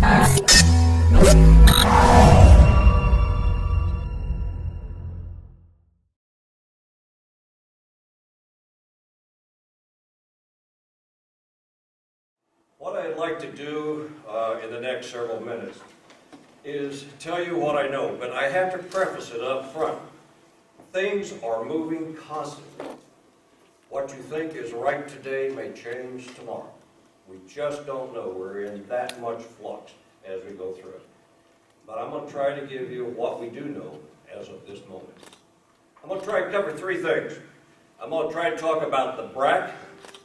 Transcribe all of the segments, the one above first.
What I'd like to do in the next several minutes is tell you what I know, but I have to preface it up front. Things are moving constantly. What you think is right today may change tomorrow. We just don't know. We're in that much flux as we go through it. But I'm going to try to give you what we do know as of this moment. I'm going to try to cover three things. I'm going to try to talk about the BRAC,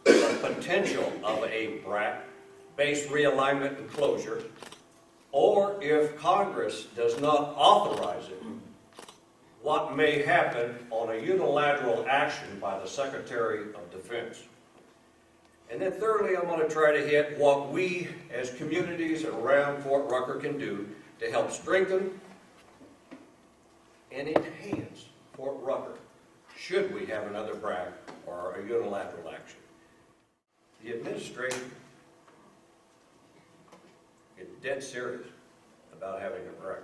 the potential of a BRAC-based realignment and closure, or if Congress does not authorize it, what may happen on a unilateral action by the Secretary of Defense. And then thirdly, I'm going to try to hit what we as communities around Fort Rucker can do to help strengthen and enhance Fort Rucker should we have another BRAC or a unilateral action. The administration is dead serious about having a BRAC.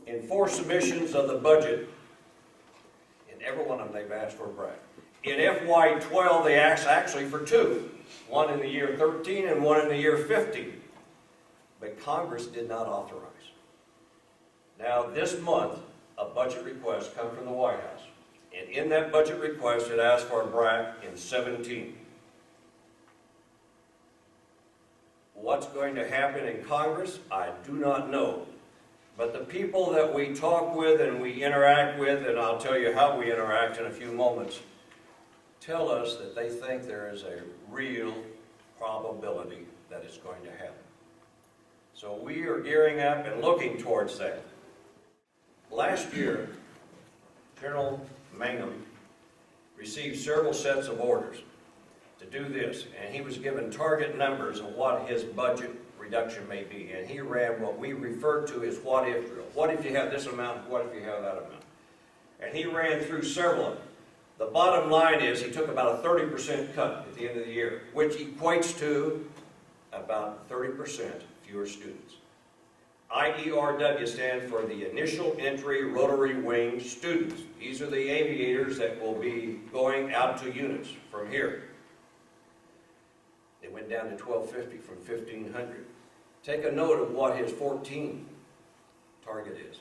In 4 submissions of the budget, in every one of them they've asked for a BRAC. In FY12 they asked actually for 2, one in the year 13 and one in the year 15. But Congress did not authorize. Now this month, a budget request comes from the White House. And in that budget request, it asked for a BRAC in 17. What's going to happen in Congress, I do not know. But the people that we talk with and we interact with, and I'll tell you how we interact in a few moments, tell us that they think there is a real probability that it's going to happen. So we are gearing up and looking towards that. Last year, General Mangum received several sets of orders to do this, and he was given target numbers of what his budget reduction may be, and he ran what we refer to as what if drill. What if you have this amount, what if you have that amount? And he ran through several of them. The bottom line is he took about a 30% cut at the end of the year, which equates to about 30% fewer students. IERW stands for the Initial Entry Rotary Wing Students. These are the aviators that will be going out to units from here. They went down to 1250 from 1500. Take a note of what his 14 target is.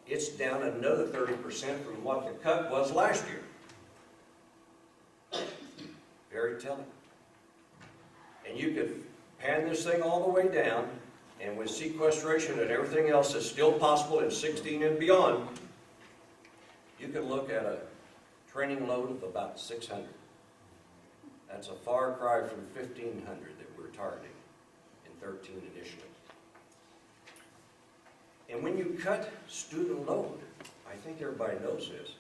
It's down another 30% from what the cut was last year. Very telling. And you could pan this thing all the way down, and with sequestration and everything else that's still possible in 16 and beyond, you can look at a training load of about 600. That's a far cry from 1,500 that we're targeting in 13 initially. And when you cut student load, I think everybody knows this,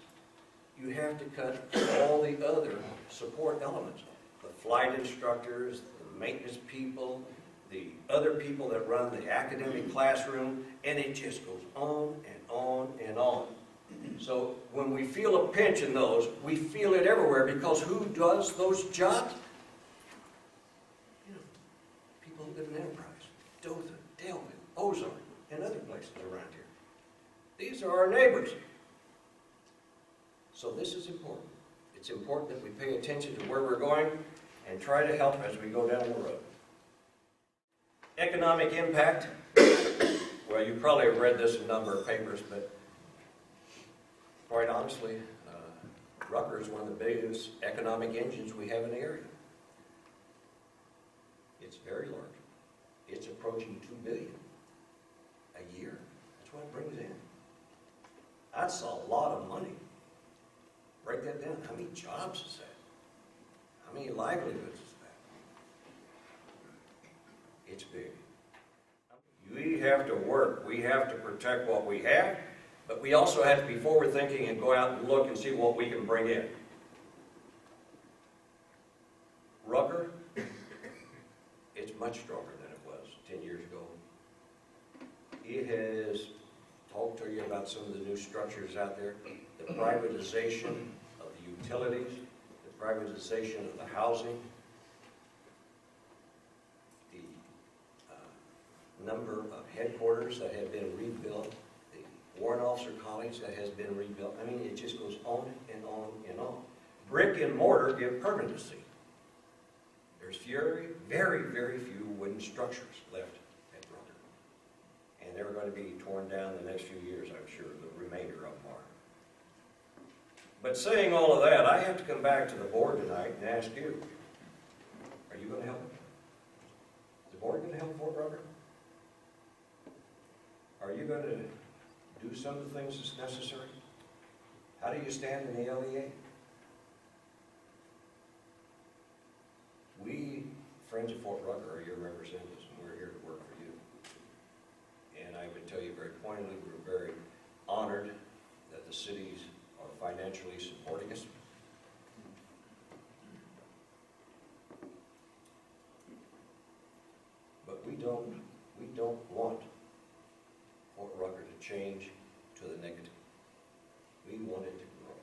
you have to cut all the other support elements. The flight instructors, the maintenance people, the other people that run the academic classroom, and it just goes on and on and on. So when we feel a pinch in those, we feel it everywhere, because who does those jobs? You know, people who live in Enterprise, Dothan, Delvin, Ozark, and other places around here. These are our neighbors. So this is important. It's important that we pay attention to where we're going and try to help as we go down the road. Economic impact. Well, you probably have read this in a number of papers, but quite honestly, Rucker is one of the biggest economic engines we have in the area. It's very large. It's approaching $2 billion a year. That's what it brings in. That's a lot of money. Break that down. How many jobs is that? How many livelihoods is that? It's big. We have to work. We have to protect what we have, but we also have to be forward thinking and go out and look and see what we can bring in. Rucker, it's much stronger than it was 10 years ago. It has talked to you about some of the new structures out there, the privatization of the utilities, the privatization of the housing, the number of headquarters that have been rebuilt, the warrant officer college that has been rebuilt. I mean, it just goes on and on and on. Brick and mortar give permanency. There's very, very, very few wooden structures left at Brother. And they're going to be torn down the next few years, I'm sure, the remainder of them are. But saying all of that, I have to come back to the board tonight and ask you, are you going to help? Is the board going to help Fort Rucker? Are you going to do some of the things that's necessary? How do you stand in the LEA? We, Friends of Fort Rucker, are your representatives, and we're here to work for you. And I would tell you very pointedly, we're very honored that the cities are financially supporting us. But we don't want Fort Rucker to change to the negative. We want it to grow.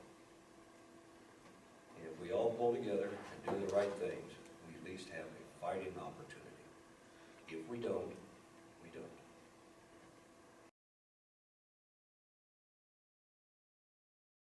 And if we all pull together and do the right things, we at least have a fighting opportunity. If we don't,